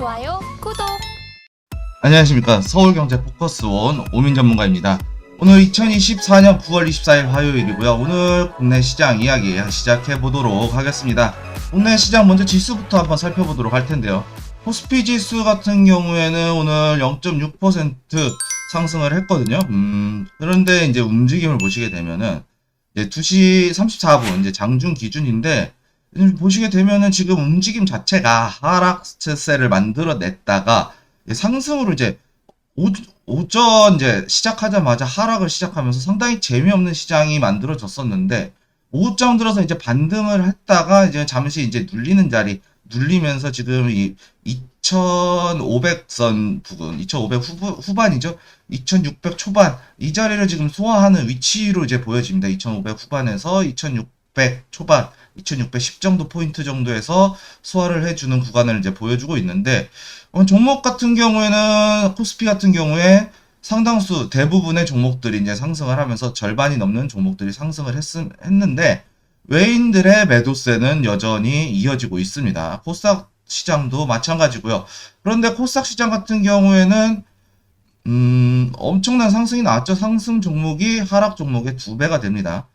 좋아요, 구독. 안녕하십니까. 서울경제 포커스원 오민 전문가입니다. 오늘 2024년 9월 24일 화요일이고요. 오늘 국내 시장 이야기 시작해 보도록 하겠습니다. 국내 시장 먼저 지수부터 한번 살펴보도록 할 텐데요. 코스피 지수 같은 경우에는 오늘 0.6% 상승을 했거든요. 그런데 이제 움직임을 보시게 되면은 이제 2시 34분 이제 장중 기준인데 보시게 되면은 지금 움직임 자체가 하락세를 만들어냈다가 상승으로 이제 오전 이제 시작하자마자 하락을 시작하면서 상당히 재미없는 시장이 만들어졌었는데 오후장 들어서 이제 반등을 했다가 이제 잠시 이제 눌리는 자리 눌리면서 지금 이 2500선 부근 2500 후반이죠. 2600 초반 이 자리를 지금 소화하는 위치로 이제 보여집니다. 2500 후반에서 2600 초반 2610 정도 포인트 정도에서 소화를 해주는 구간을 이제 보여주고 있는데 종목 같은 경우에는 코스피 같은 경우에 상당수 대부분의 종목들이 이제 상승을 하면서 절반이 넘는 종목들이 상승을 했는데 외인들의 매도세는 여전히 이어지고 있습니다. 코스닥 시장도 마찬가지고요. 그런데 코스닥 시장 같은 경우에는 엄청난 상승이 나왔죠. 상승 종목이 하락 종목의 2배가 됩니다.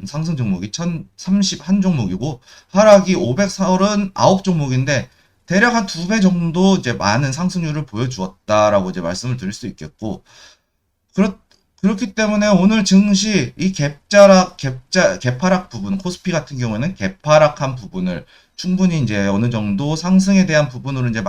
상승 종목이 1031 종목이고 하락이 539 종목인데 대략 한 2배 정도 이제 많은 상승률을 보여주었다라고 이제 말씀을 드릴 수 있겠고 그렇기 때문에 오늘 증시 이 개파락 부분 코스피 같은 경우에는 개파락한 부분을 충분히 이제 어느 정도 상승에 대한 부분으로 이제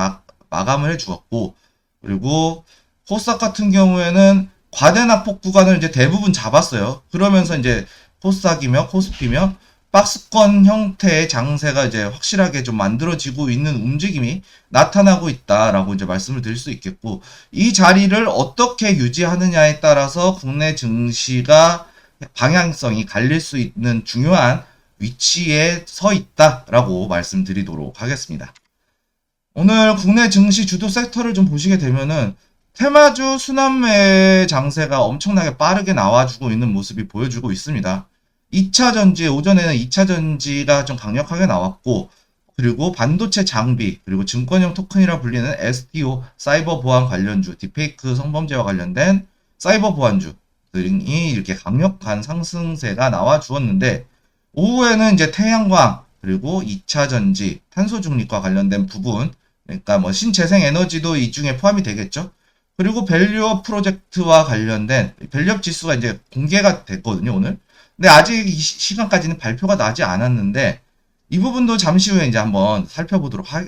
마감을 해 주었고 그리고 코스닥 같은 경우에는 과대낙폭 구간을 이제 대부분 잡았어요. 그러면서 이제 코스닥이며 코스피며 박스권 형태의 장세가 이제 확실하게 좀 만들어지고 있는 움직임이 나타나고 있다라고 이제 말씀을 드릴 수 있겠고 이 자리를 어떻게 유지하느냐에 따라서 국내 증시가 방향성이 갈릴 수 있는 중요한 위치에 서 있다라고 말씀드리도록 하겠습니다. 오늘 국내 증시 주도 섹터를 좀 보시게 되면은 테마주 순환매 장세가 엄청나게 빠르게 나와주고 있는 모습이 보여주고 있습니다. 2차 전지, 오전에는 2차 전지가 좀 강력하게 나왔고, 그리고 반도체 장비, 그리고 증권형 토큰이라 불리는 STO, 사이버 보안 관련주, 딥페이크 성범죄와 관련된 사이버 보안주 등이 이렇게 강력한 상승세가 나와 주었는데, 오후에는 이제 태양광, 그리고 2차 전지, 탄소 중립과 관련된 부분, 그러니까 뭐 신재생 에너지도 이 중에 포함이 되겠죠. 그리고 밸류업 프로젝트와 관련된 밸류업 지수가 이제 공개가 됐거든요, 오늘. 근데 아직 이 시간까지는 발표가 나지 않았는데 이 부분도 잠시 후에 이제 한번 살펴보도록 할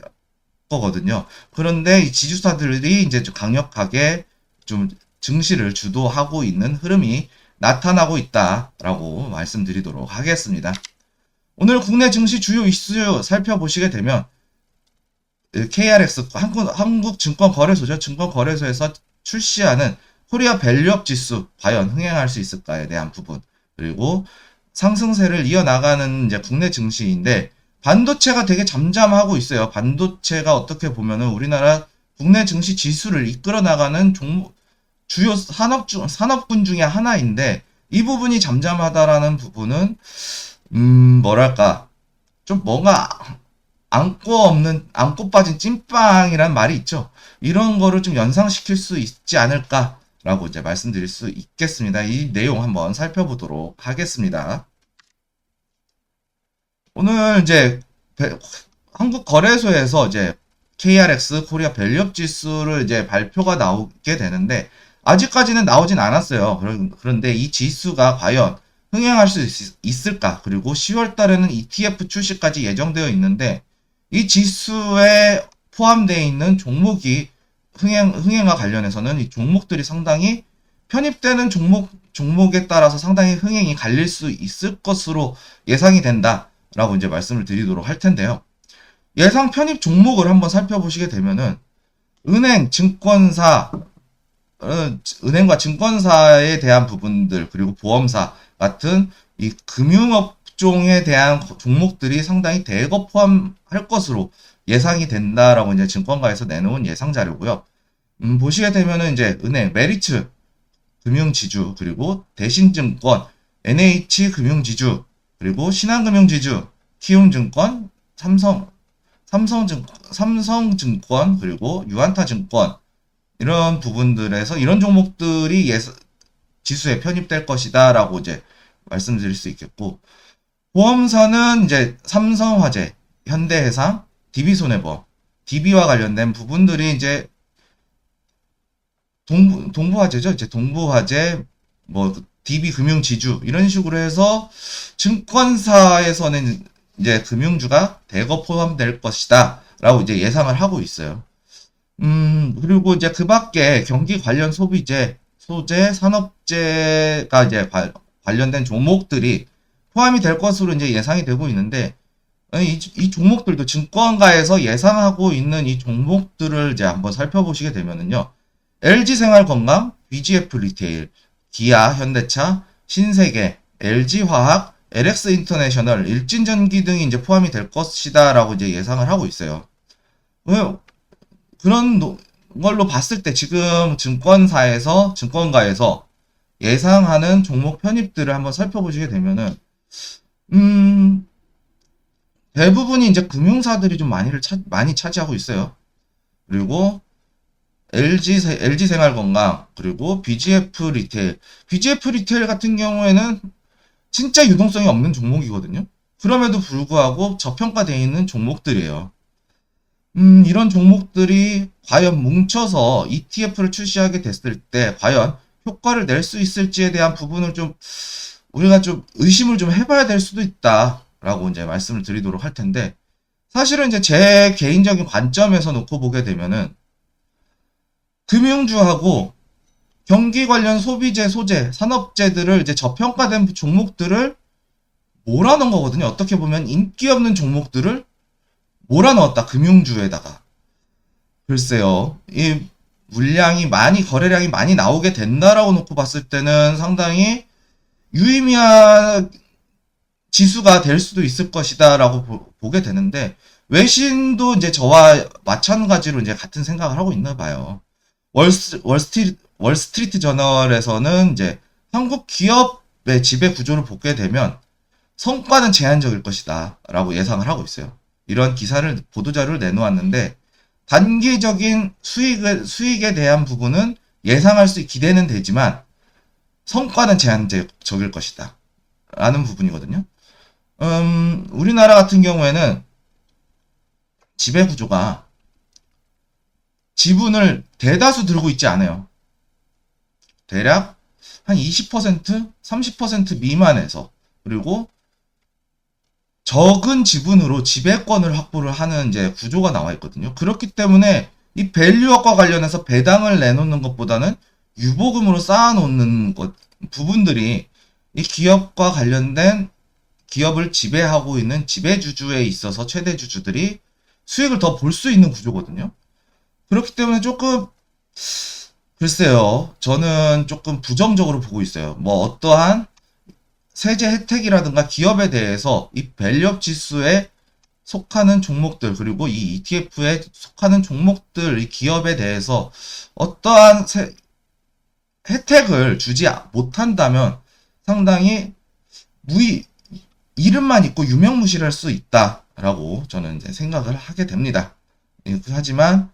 거거든요. 그런데 이 지주사들이 이제 좀 강력하게 좀 증시를 주도하고 있는 흐름이 나타나고 있다라고 말씀드리도록 하겠습니다. 오늘 국내 증시 주요 이슈 살펴보시게 되면 KRX 한국증권거래소죠. 증권거래소에서 출시하는 코리아 밸류업 지수 과연 흥행할 수 있을까에 대한 부분 그리고 상승세를 이어나가는 이제 국내 증시인데 반도체가 되게 잠잠하고 있어요. 반도체가 어떻게 보면은 우리나라 국내 증시 지수를 이끌어 나가는 주요 산업군 중에 하나인데 이 부분이 잠잠하다라는 부분은 뭐랄까 좀 뭔가 안고 빠진 찐빵이란 말이 있죠. 이런 거를 좀 연상시킬 수 있지 않을까라고 이제 말씀드릴 수 있겠습니다. 이 내용 한번 살펴보도록 하겠습니다. 오늘 이제 한국 거래소에서 이제 KRX 코리아 밸류업 지수를 이제 발표가 나오게 되는데 아직까지는 나오진 않았어요. 그런데 이 지수가 과연 흥행할 수 있을까? 그리고 10월 달에는 ETF 출시까지 예정되어 있는데 이 지수에 포함되어 있는 종목이 흥행과 관련해서는 이 종목들이 상당히 편입되는 종목에 따라서 상당히 흥행이 갈릴 수 있을 것으로 예상이 된다라고 이제 말씀을 드리도록 할 텐데요. 예상 편입 종목을 한번 살펴보시게 되면은 은행과 증권사에 대한 부분들 그리고 보험사 같은 이 금융업종에 대한 종목들이 상당히 대거 포함할 것으로 예상이 된다라고 이제 증권가에서 내놓은 예상 자료고요. 보시게 되면은 이제 은행, 메리츠 금융지주, 그리고 대신증권, NH 금융지주, 그리고 신한금융지주, 키움증권, 삼성증권 그리고 유안타증권 이런 부분들에서 이런 종목들이 지수에 편입될 것이다라고 이제 말씀드릴 수 있겠고, 보험사는 이제 삼성화재, 현대해상, DB손해보험, DB와 관련된 부분들이 이제 동부화재죠. 이제 동부화재, 뭐 DB금융지주 이런 식으로 해서 증권사에서는 이제 금융주가 대거 포함될 것이다라고 이제 예상을 하고 있어요. 그리고 이제 그 밖에 경기 관련 소비재, 소재, 산업재가 이제 관련된 종목들이 포함이 될 것으로 이제 예상이 되고 있는데, 이 종목들도 증권가에서 예상하고 있는 이 종목들을 이제 한번 살펴보시게 되면은요, LG생활건강, BGF 리테일, 기아, 현대차, 신세계, LG화학, LX인터내셔널, 일진전기 등이 이제 포함이 될 것이다라고 이제 예상을 하고 있어요. 그런 걸로 봤을 때 지금 증권가에서 예상하는 종목 편입들을 한번 살펴보시게 되면은, 대부분이 이제 금융사들이 좀 많이 차지하고 있어요. 그리고 LG생활건강, 그리고 BGF 리테일 같은 경우에는 진짜 유동성이 없는 종목이거든요. 그럼에도 불구하고 저평가되어 있는 종목들이에요. 이런 종목들이 과연 뭉쳐서 ETF를 출시하게 됐을 때 과연 효과를 낼 수 있을지에 대한 부분을 좀 우리가 좀 의심을 좀 해봐야 될 수도 있다라고 이제 말씀을 드리도록 할 텐데, 사실은 이제 제 개인적인 관점에서 놓고 보게 되면은 금융주하고 경기 관련 소비재, 소재, 산업재들을 이제 저평가된 종목들을 몰아넣은 거거든요. 어떻게 보면 인기 없는 종목들을 몰아넣었다, 금융주에다가. 글쎄요, 이 거래량이 많이 나오게 된다라고 놓고 봤을 때는 상당히 유의미한 지수가 될 수도 있을 것이다라고 보게 되는데, 외신도 이제 저와 마찬가지로 이제 같은 생각을 하고 있나 봐요. 월스트리트 저널에서는 이제 한국 기업의 지배 구조를 보게 되면 성과는 제한적일 것이다 라고 예상을 하고 있어요. 이런 보도자료를 내놓았는데, 단기적인 수익에 대한 부분은 기대는 되지만 성과는 제한적일 것이다 라는 부분이거든요. 우리나라 같은 경우에는 지배 구조가 지분을 대다수 들고 있지 않아요. 대략 한 20%, 30% 미만에서, 그리고 적은 지분으로 지배권을 확보를 하는 이제 구조가 나와 있거든요. 그렇기 때문에 이 밸류업과 관련해서 배당을 내놓는 것보다는 유보금으로 쌓아놓는 부분들이 이 기업과 관련된 기업을 지배하고 있는 지배주주에 있어서 최대 주주들이 수익을 더 볼 수 있는 구조거든요. 그렇기 때문에 조금 글쎄요, 저는 조금 부정적으로 보고 있어요. 뭐 어떠한 세제 혜택이라든가 기업에 대해서 이 밸류업 지수에 속하는 종목들, 그리고 이 ETF에 속하는 종목들, 이 기업에 대해서 어떠한 혜택을 주지 못한다면 상당히 이름만 있고 유명무실할 수 있다라고 저는 이제 생각을 하게 됩니다. 하지만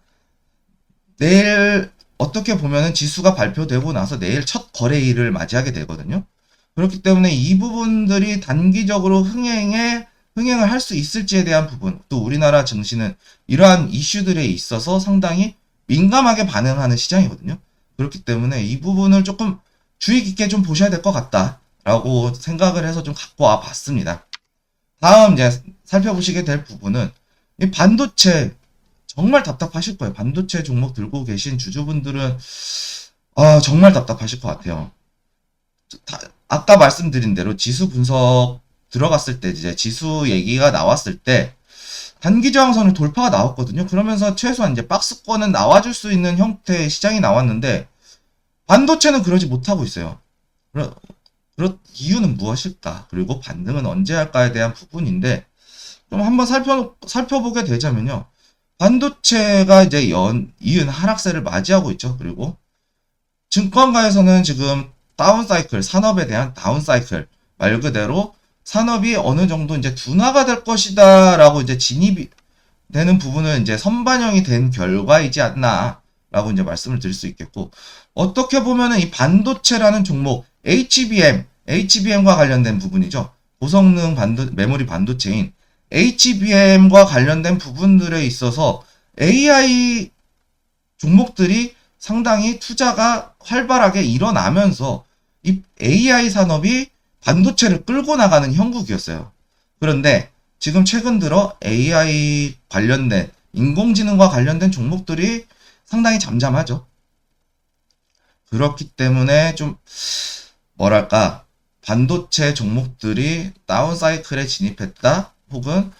내일 어떻게 보면은 지수가 발표되고 나서 내일 첫 거래일을 맞이하게 되거든요. 그렇기 때문에 이 부분들이 단기적으로 흥행을 할 수 있을지에 대한 부분, 또 우리나라 증시는 이러한 이슈들에 있어서 상당히 민감하게 반응하는 시장이거든요. 그렇기 때문에 이 부분을 조금 주의 깊게 좀 보셔야 될 것 같다라고 생각을 해서 좀 갖고 와 봤습니다. 다음 이제 살펴보시게 될 부분은 이 반도체, 정말 답답하실 거예요. 반도체 종목 들고 계신 주주분들은 정말 답답하실 것 같아요. 아까 말씀드린 대로 지수 분석 들어갔을 때, 이제 지수 얘기가 나왔을 때 단기 저항선을 돌파가 나왔거든요. 그러면서 최소한 이제 박스권은 나와줄 수 있는 형태의 시장이 나왔는데, 반도체는 그러지 못하고 있어요. 이유는 무엇일까? 그리고 반등은 언제 할까에 대한 부분인데, 좀 한번 살펴보게 되자면요. 반도체가 이제 이은 하락세를 맞이하고 있죠. 그리고 증권가에서는 지금 다운사이클, 산업에 대한 다운사이클, 말 그대로 산업이 어느 정도 이제 둔화가 될 것이다 라고 이제 되는 부분은 이제 선반영이 된 결과이지 않나라고 이제 말씀을 드릴 수 있겠고, 어떻게 보면은 이 반도체라는 종목, HBM과 관련된 부분이죠. 고성능 메모리 반도체인 HBM과 관련된 부분들에 있어서 AI 종목들이 상당히 투자가 활발하게 일어나면서 이 AI 산업이 반도체를 끌고 나가는 형국이었어요. 그런데 지금 최근 들어 AI 관련된 인공지능과 관련된 종목들이 상당히 잠잠하죠. 그렇기 때문에 좀 뭐랄까 반도체 종목들이 다운사이클에 진입했다 혹은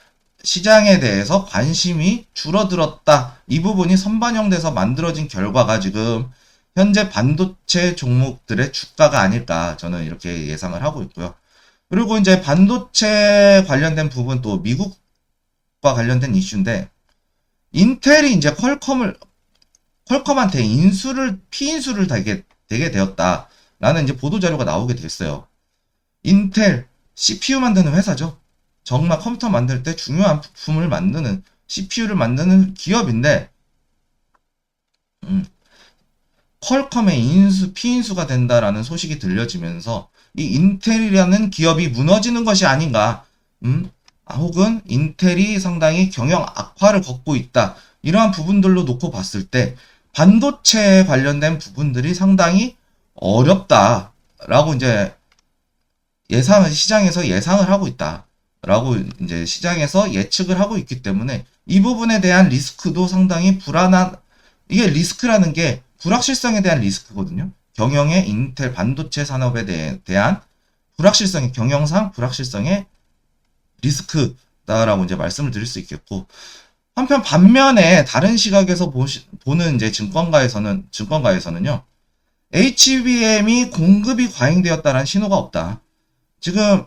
시장에 대해서 관심이 줄어들었다. 이 부분이 선반영돼서 만들어진 결과가 지금 현재 반도체 종목들의 주가가 아닐까 저는 이렇게 예상을 하고 있고요. 그리고 이제 반도체 관련된 부분 또 미국과 관련된 이슈인데 인텔이 이제 퀄컴한테 피인수를 되게 되었다라는 이제 보도 자료가 나오게 됐어요. 인텔 CPU 만드는 회사죠. 정말 컴퓨터 만들 때 중요한 부품을 만드는 CPU를 만드는 기업인데 퀄컴의 피인수가 된다라는 소식이 들려지면서 이 인텔이라는 기업이 무너지는 것이 아닌가, 혹은 인텔이 상당히 경영 악화를 겪고 있다. 이러한 부분들로 놓고 봤을 때 반도체에 관련된 부분들이 상당히 어렵다라고 이제 시장에서 예상을 하고 있다라고 이제 시장에서 예측을 하고 있기 때문에 이 부분에 대한 리스크도 상당히 이게 리스크라는 게 불확실성에 대한 리스크거든요. 경영의 인텔 반도체 산업에 대한 경영상 불확실성의 리스크다라고 이제 말씀을 드릴 수 있겠고, 한편 반면에 다른 시각에서 보는 이제 증권가에서는요, HBM이 공급이 과잉되었다라는 신호가 없다. 지금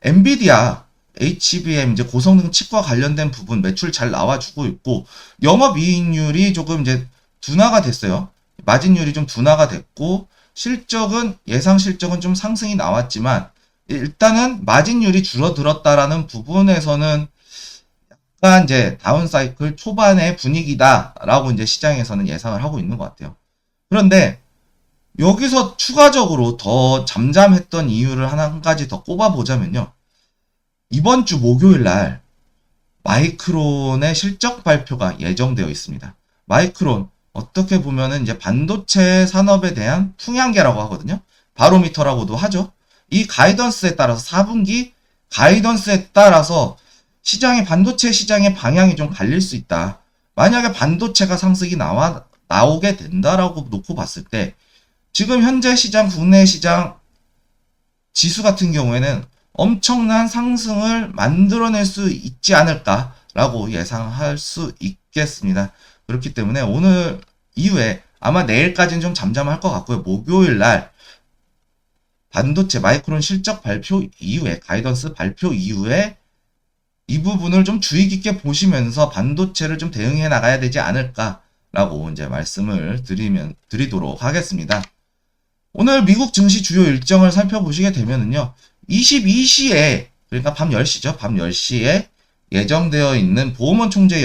엔비디아 HBM 이제 고성능 칩과 관련된 부분 매출 잘 나와주고 있고 영업이익률이 조금 이제 둔화가 됐어요. 마진율이 좀 둔화가 됐고 예상 실적은 좀 상승이 나왔지만 일단은 마진율이 줄어들었다라는 부분에서는 약간 이제 다운사이클 초반의 분위기다라고 이제 시장에서는 예상을 하고 있는 것 같아요. 그런데 여기서 추가적으로 더 잠잠했던 이유를 한 가지 더 꼽아보자면요. 이번 주 목요일 날 마이크론의 실적 발표가 예정되어 있습니다. 마이크론 어떻게 보면은 이제 반도체 산업에 대한 풍향계라고 하거든요. 바로미터라고도 하죠. 이 가이던스에 따라서 4분기 가이던스에 따라서 반도체 시장의 방향이 좀 갈릴 수 있다. 만약에 반도체가 상승이 나오게 된다라고 놓고 봤을 때 지금 현재 국내 시장 지수 같은 경우에는 엄청난 상승을 만들어낼 수 있지 않을까라고 예상할 수 있겠습니다. 그렇기 때문에 오늘 이후에 아마 내일까지는 좀 잠잠할 것 같고요. 목요일 날 반도체 마이크론 실적 발표 이후에 가이던스 발표 이후에 이 부분을 좀 주의 깊게 보시면서 반도체를 좀 대응해 나가야 되지 않을까라고 이제 말씀을 드리도록 하겠습니다. 오늘 미국 증시 주요 일정을 살펴보시게 되면은요. 22시에 그러니까 밤 10시죠. 밤 10시에 예정되어 있는 보험원 총재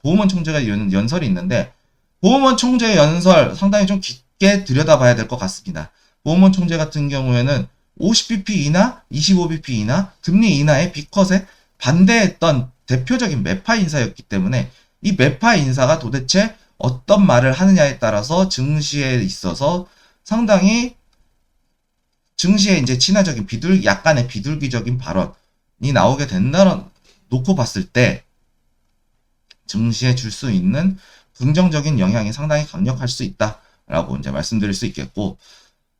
보험원 총재가 연설이 있는데 보험원 총재 연설 상당히 좀 깊게 들여다봐야 될 것 같습니다. 보험원 총재 같은 경우에는 50bp 이나 25bp 이나 금리 인하의 빅컷에 반대했던 대표적인 매파 인사였기 때문에 이 매파 인사가 도대체 어떤 말을 하느냐에 따라서 증시에 있어서 상당히 증시에 이제 친화적인 약간의 비둘기적인 발언이 나오게 된다는 놓고 봤을 때 증시에 줄 수 있는 긍정적인 영향이 상당히 강력할 수 있다라고 이제 말씀드릴 수 있겠고,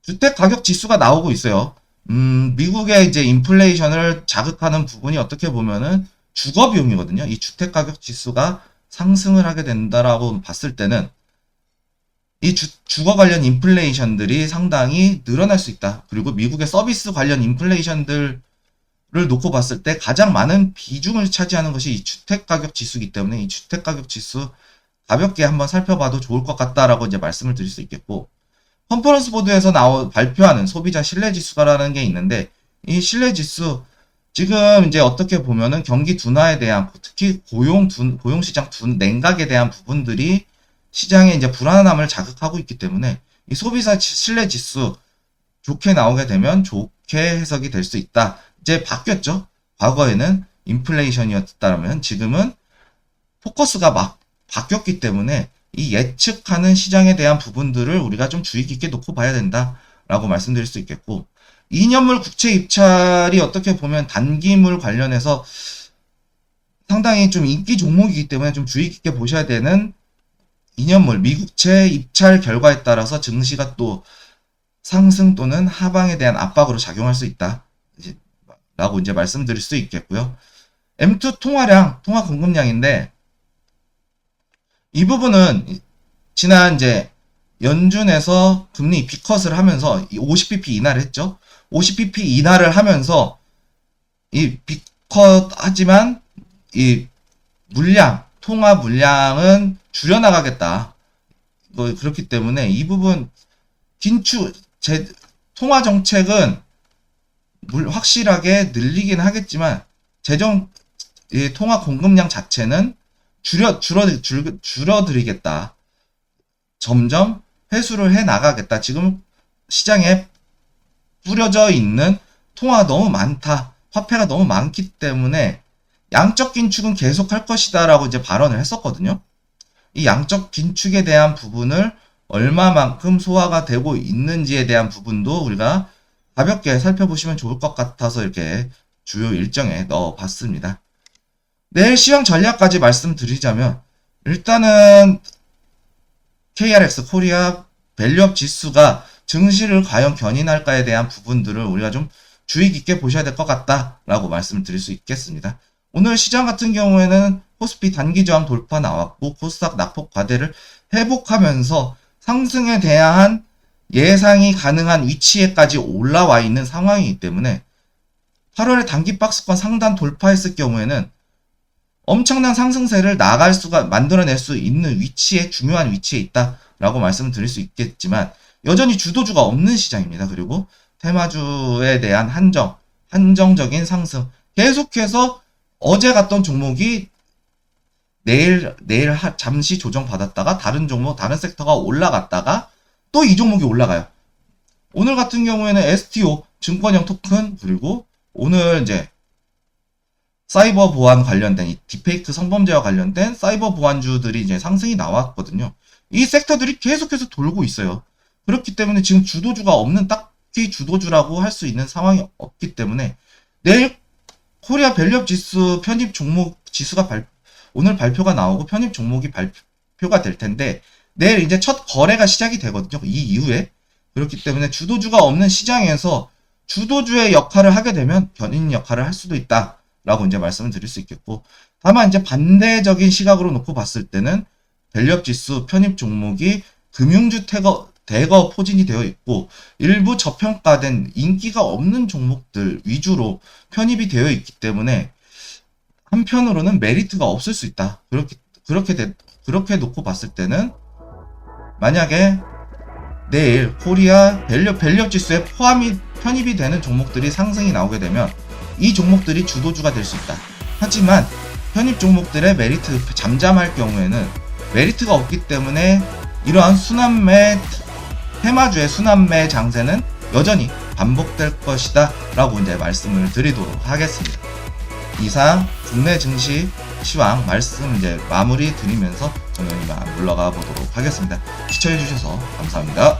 주택 가격 지수가 나오고 있어요. 미국의 이제 인플레이션을 자극하는 부분이 어떻게 보면은 주거 비용이거든요. 이 주택 가격 지수가 상승을 하게 된다라고 봤을 때는 이 주거 관련 인플레이션들이 상당히 늘어날 수 있다. 그리고 미국의 서비스 관련 인플레이션들을 놓고 봤을 때 가장 많은 비중을 차지하는 것이 이 주택가격 지수이기 때문에 이 주택가격 지수 가볍게 한번 살펴봐도 좋을 것 같다라고 이제 말씀을 드릴 수 있겠고, 컨퍼런스 보드에서 발표하는 소비자 신뢰지수라는 게 있는데 이 신뢰지수 지금 이제 어떻게 보면은 경기 둔화에 대한, 특히 고용시장 냉각에 대한 부분들이 시장의 이제 불안함을 자극하고 있기 때문에 이 소비자 신뢰 지수 좋게 나오게 되면 좋게 해석이 될 수 있다. 이제 바뀌었죠. 과거에는 인플레이션이었다면 지금은 포커스가 막 바뀌었기 때문에 이 예측하는 시장에 대한 부분들을 우리가 좀 주의 깊게 놓고 봐야 된다라고 말씀드릴 수 있겠고, 2년물 국채 입찰이 어떻게 보면 단기물 관련해서 상당히 좀 인기 종목이기 때문에 좀 주의 깊게 보셔야 되는 2년물 미국채 입찰 결과에 따라서 증시가 또 상승 또는 하방에 대한 압박으로 작용할 수 있다 라고 이제 말씀드릴 수 있겠고요. M2 통화 공급량인데, 이 부분은 지난 이제 연준에서 금리 B컷을 하면서 50bp 인하를 했죠. 50bp 인하를 하면서 이 B컷 하지만 이 통화 물량은 줄여나가겠다. 그렇기 때문에 이 부분 통화 정책은 확실하게 늘리긴 하겠지만 통화 공급량 자체는 줄어들이겠다. 점점 회수를 해 나가겠다. 지금 시장에 뿌려져 있는 통화가 너무 많다. 화폐가 너무 많기 때문에 양적 긴축은 계속할 것이다라고 이제 발언을 했었거든요. 이 양적 긴축에 대한 부분을 얼마만큼 소화가 되고 있는지에 대한 부분도 우리가 가볍게 살펴보시면 좋을 것 같아서 이렇게 주요 일정에 넣어봤습니다. 내일 시황 전략까지 말씀드리자면, 일단은 KRX 코리아 밸류업 지수가 증시를 과연 견인할까에 대한 부분들을 우리가 좀 주의 깊게 보셔야 될 것 같다라고 말씀을 드릴 수 있겠습니다. 오늘 시장 같은 경우에는 코스피 단기 저항 돌파 나왔고, 코스닥 낙폭 과대를 회복하면서 상승에 대한 예상이 가능한 위치에까지 올라와 있는 상황이기 때문에 8월에 단기 박스권 상단 돌파했을 경우에는 엄청난 상승세를 만들어낼 수 있는 중요한 위치에 있다라고 말씀을 드릴 수 있겠지만, 여전히 주도주가 없는 시장입니다. 그리고 테마주에 대한 한정적인 상승. 계속해서 어제 갔던 종목이 내일 잠시 조정받았다가 다른 섹터가 올라갔다가 또 이 종목이 올라가요. 오늘 같은 경우에는 STO, 증권형 토큰, 그리고 오늘 이제 사이버 보안 관련된 이 딥페이크 성범죄와 관련된 사이버 보안주들이 이제 상승이 나왔거든요. 이 섹터들이 계속해서 돌고 있어요. 그렇기 때문에 지금 주도주가 없는, 딱히 주도주라고 할 수 있는 상황이 없기 때문에 내일 코리아 밸류업 지수 편입 종목 지수가 오늘 발표가 나오고 편입 종목이 발표가 될 텐데, 내일 이제 첫 거래가 시작이 되거든요. 이 이후에. 그렇기 때문에 주도주가 없는 시장에서 주도주의 역할을 하게 되면 견인 역할을 할 수도 있다라고 이제 말씀을 드릴 수 있겠고, 다만 이제 반대적인 시각으로 놓고 봤을 때는 밸류업 지수 편입 종목이 금융주 대거 포진이 되어 있고, 일부 저평가된 인기가 없는 종목들 위주로 편입이 되어 있기 때문에 한편으로는 메리트가 없을 수 있다. 그렇게 놓고 봤을 때는, 만약에 내일 코리아 밸류업 지수에 편입이 되는 종목들이 상승이 나오게 되면 이 종목들이 주도주가 될 수 있다. 하지만 편입 종목들의 메리트 잠잠할 경우에는 메리트가 없기 때문에 이러한 테마주의 순환매 장세는 여전히 반복될 것이다 라고 이제 말씀을 드리도록 하겠습니다. 이상 국내 증시 시황 말씀 이제 마무리 드리면서 저는 이만 물러가 보도록 하겠습니다. 시청해주셔서 감사합니다.